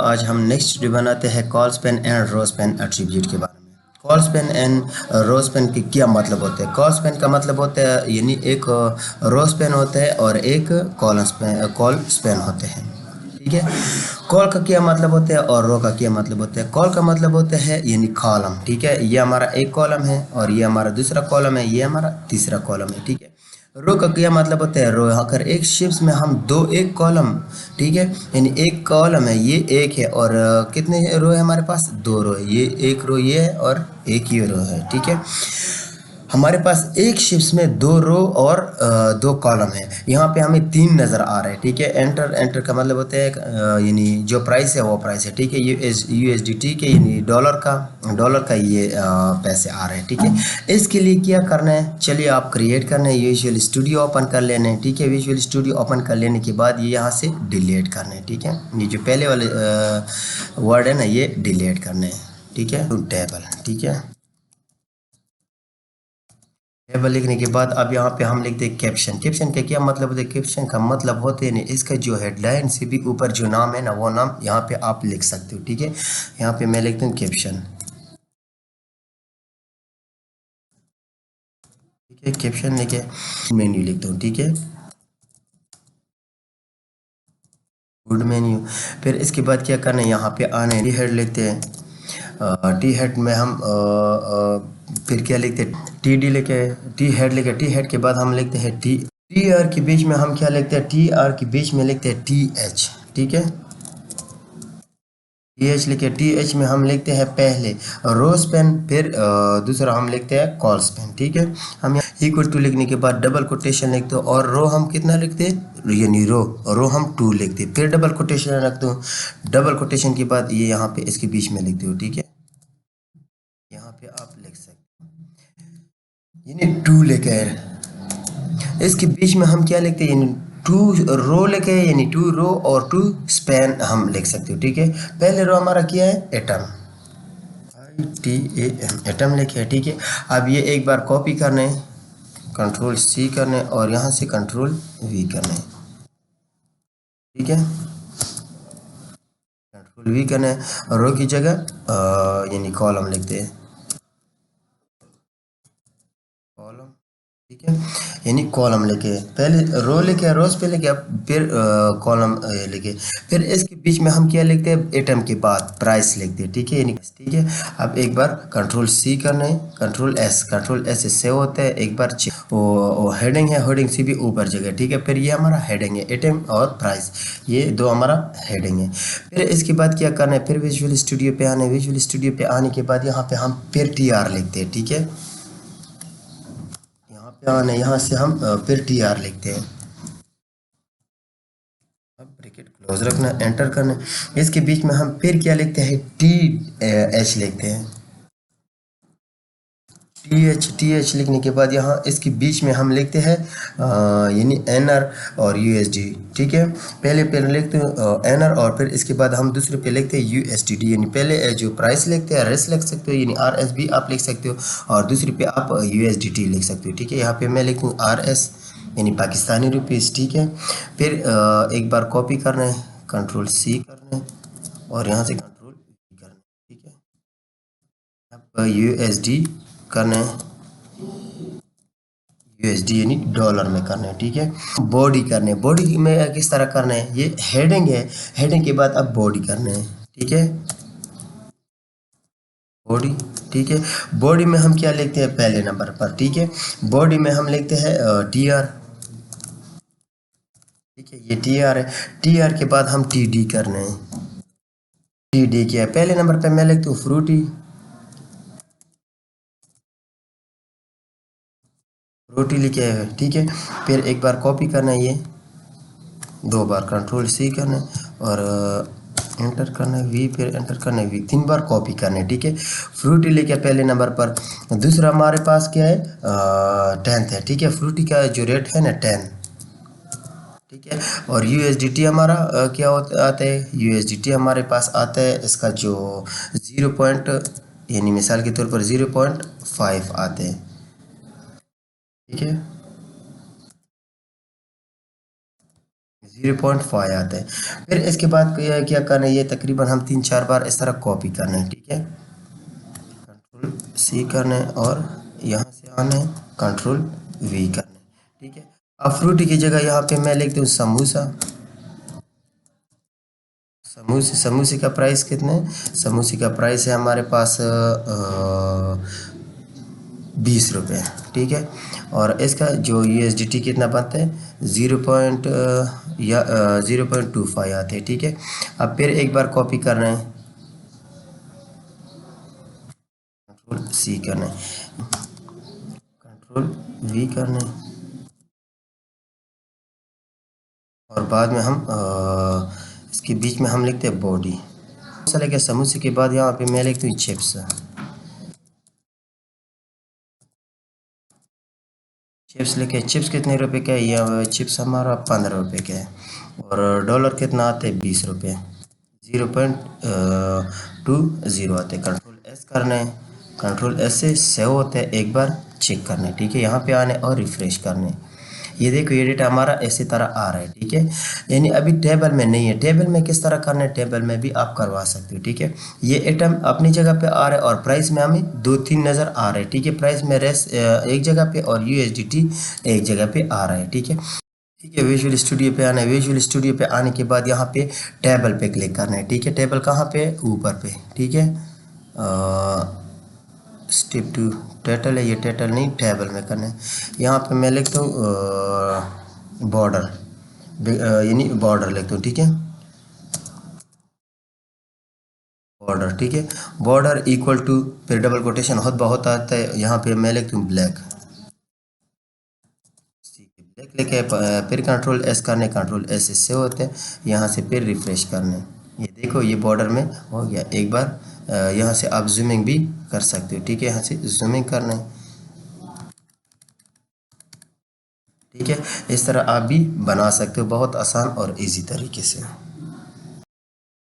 आज हम next video बनाते हैं colspan and rowspan attribute के बारे में। Colspan and rowspan के क्या मतलब होते हैं? कॉल स्पैन का मतलब होता है यानी एक रो स्पैन होता है और एक कॉल स्पैन होते हैं। ठीक है, कॉल का क्या मतलब होता है और रो का क्या मतलब होता है? कॉल का मतलब होता है यानी कॉलम। ठीक है, ये हमारा एक कॉलम है और ये हमारा दूसरा कॉलम है, ये हमारा तीसरा कॉलम है। ठीक है, रो का क्या मतलब होता है? रो अगर एक शिप्स में हम एक कॉलम, ठीक है, यानी एक कॉलम है, ये एक है और कितने रो है हमारे पास? दो रो है। ये एक रो ये है और एक ये रो है। ठीक है, हमारे पास एक शिप्स में दो रो और दो कॉलम है। यहाँ पे हमें तीन नज़र आ रहे हैं। ठीक है, एंटर एंटर का मतलब होता है यानी जो प्राइस है वो प्राइस है। ठीक है, यूएसडीटी के यानी डॉलर का ये पैसे आ रहे हैं। ठीक है, इसके लिए क्या करना है? चलिए आप क्रिएट करना है, विजुअल स्टूडियो ओपन कर लेना है। ठीक है, विजुअल स्टूडियो ओपन कर लेने के बाद ये यहाँ से डिलीट करना है। ठीक है, ये जो पहले वाले वर्ड है ना, ये डिलीट करना है। ठीक है, टेबल। ठीक है, टेबल लिखने के बाद अब यहाँ पे हम लिखते हैं कैप्शन। कैप्शन का क्या मतलब होता है? कैप्शन का मतलब होते हैं इसका जो हेडलाइन से भी ऊपर जो नाम है ना, वो नाम यहाँ पे आप लिख सकते हो। ठीक है, यहाँ पे मैं लिखता हूँ कैप्शन। ठीक है, कैप्शन लिखे मेन्यू लिखता हूँ। ठीक है, गुड मेन्यू। फिर इसके बाद क्या करना है? यहाँ पे आना है, टी हेड लिखते हैं। टी हेड में हम फिर क्या लिखते हैं? टी डी लिखे, टी हेड लिखे। टी हेड के बाद हम लिखते हैं टी आर के बीच में हम क्या लिखते हैं? टी आर के बीच में लिखते हैं टी एच। ठीक है, टी एच लिखे। टी एच में हम लिखते हैं पहले रो स्पेन, फिर दूसरा हम लिखते हैं कॉल स्पेन। ठीक है, हम इक्वल टू लिखने के बाद डबल कोटेशन लिखते हो और रो हम कितना लिखते हैं? यानी रो हम 2 लिखते हैं, फिर डबल कोटेशन रखते हो। डबल कोटेशन के बाद ये यहाँ पे इसके बीच में लिखते हो। ठीक है, यहाँ पे आप लिख सकते हो यानी 2 लेके इसके बीच में हम क्या लिखते हैं? यानी 2 रो लिखे, यानी 2 रो और 2 स्पैन हम लिख सकते हो। ठीक है, पहले रो हमारा क्या है? एटम, ITAM, एटम लिखे। ठीक है, अब ये एक बार कॉपी करना है, कंट्रोल C करना है और यहाँ से कंट्रोल V करना है। ठीक है, कंट्रोल V करना है, रो की जगह यानी कॉलम लिखते हैं, कॉलम। ठीक है, यानी कॉलम लिखे, पहले रो लिखे, रोज पे लिखे, अब फिर कॉलम लिखे। फिर इसके बीच में हम क्या लिखते हैं? एटम के बाद प्राइस लिखते हैं। ठीक है, यानी ठीक है, अब एक बार कंट्रोल C करना है, कंट्रोल एस से सेव होता है। एक बार वो हेडिंग है, हेडिंग से भी ऊपर जगह। ठीक है, फिर ये हमारा हेडिंग है, एटम और प्राइस, ये दो हमारा हेडिंग है। फिर इसके बाद क्या करना है? फिर विजुअल स्टूडियो पे आना है। विजुअल स्टूडियो पे आने के बाद यहाँ पे हम फिर TR लिखते हैं। ठीक है, यहाँ पे आना है, यहाँ से हम फिर TR लिखते हैं। अब ब्रैकेट क्लोज रखना, एंटर करना। इसके बीच में हम फिर क्या लिखते हैं? TH लिखते हैं। टी एच लिखने के बाद यहाँ इसके बीच में हम लिखते हैं यानी NR और USD। ठीक है, पहले लिखते हैं NR और फिर इसके बाद हम दूसरे पे लिखते हैं USDD, यानी पहले जो प्राइस लिखते हैं RS लिख सकते हो, यानी RS भी आप लिख सकते हो और दूसरी पे आप USDT लिख सकते हो। ठीक है, यहाँ पे मैं लिखूँ RS यानी पाकिस्तानी रुपीज़। ठीक है, फिर एक बार कॉपी करना है, कंट्रोल C करना है और यहाँ से कंट्रोल V करना है। ठीक है, अब USD करना है, USD यानी डॉलर में करना है। ठीक है, बॉडी करने, बॉडी में किस तरह करना है? ये हेडिंग है, हेडिंग के बाद अब बॉडी करना है। ठीक है, बॉडी। ठीक है, बॉडी में हम क्या लिखते हैं? पहले नंबर पर। ठीक है, बॉडी में हम लिखते हैं TR। ठीक है, ये TR है, TR के बाद हम TD करना है। TD क्या है? पहले नंबर पर मैं लिखता हूँ फ्रूटी, रोटी लिखे है। ठीक है, फिर एक बार कॉपी करना है, ये दो बार कंट्रोल C करना है और एंटर करना है V, फिर एंटर करना है V, 3 बार कॉपी करना है। ठीक है, फ्रूटी लिखे पहले नंबर पर। दूसरा हमारे पास क्या है? 10th है। ठीक है, फ्रूटी का जो रेट है ना 10। ठीक है, और USDT हमारा क्या होता आता है? USDT हमारे पास आता है इसका जो 0 पॉइंट, यानी मिसाल के तौर पर 0.5 आते हैं। ठीक है, 0.5 आता है। फिर इसके बाद क्या करना है, ये तकरीबन हम 3-4 बार इस तरह कॉपी करना है, ठीक है। कंट्रोल सी करना है और यहाँ से आना है, कंट्रोल वी करना है, ठीक है। अब फ्रूटी की जगह यहाँ पे मैं लिखती हूँ समोसा। समोसे का प्राइस कितना है? समोसे का प्राइस है हमारे पास 20 रुपये, ठीक है। और इसका जो USDT कितना बनता है 0.25 आते हैं, ठीक है। अब फिर एक बार कॉपी करना है, कंट्रोल सी करना है, कंट्रोल वी करना है और बाद में हम इसके बीच में हम लिखते हैं बॉडी। मसाले के समोसे के बाद यहाँ पे मैं लिखती हूँ चिप्स। चिप्स लिखे, चिप्स कितने रुपए का है? ये चिप्स हमारा 15 रुपये का है। और डॉलर कितना आता है? 20 रुपये। 0.20 आते हैं। कंट्रोल एस करना है, कंट्रोल एस से सेव होता है, एक बार चेक करना है, ठीक है। यहाँ पे आने और रिफ्रेश करने, ये देखो ये डेटा हमारा इसी तरह आ रहा है, ठीक है। यानी अभी टेबल में नहीं है। टेबल में किस तरह करना है, टेबल में भी आप करवा सकते हो, ठीक है। ये आइटम अपनी जगह पे आ रहा है और प्राइस में हमें 2-3 नज़र आ रहे हैं, ठीक है। प्राइस में रेस एक जगह पे और USDT एक जगह पे आ रहा है, ठीक है। ठीक है, विजुअल स्टूडियो पे आना है। विजुअल स्टूडियो पे आने के बाद यहाँ पे टेबल पे क्लिक करना है, ठीक है। टेबल कहाँ पे? ऊपर पे, ठीक है। स्टेप 2 टाइटल है, ये टाइटल नहीं टेबल में करना है। यहाँ पे मैं लिखता हूँ बॉर्डर, यानी बॉर्डर लिखता हूँ, ठीक है। बॉर्डर, ठीक है। बॉर्डर इक्वल टू, फिर डबल कोटेशन बहुत आता है, यहाँ पे मैं लिखता हूँ ब्लैक। ब्लैक लेके फिर कंट्रोल एस करने, कंट्रोल एस इससे होते हैं, यहाँ से फिर रिफ्रेश करने। ये देखो ये बॉर्डर में हो गया। एक बार यहाँ से आप जूमिंग भी कर सकते हो, ठीक है। यहाँ से जूमिंग करना है, ठीक है। इस तरह आप भी बना सकते हो बहुत आसान और इजी तरीके से।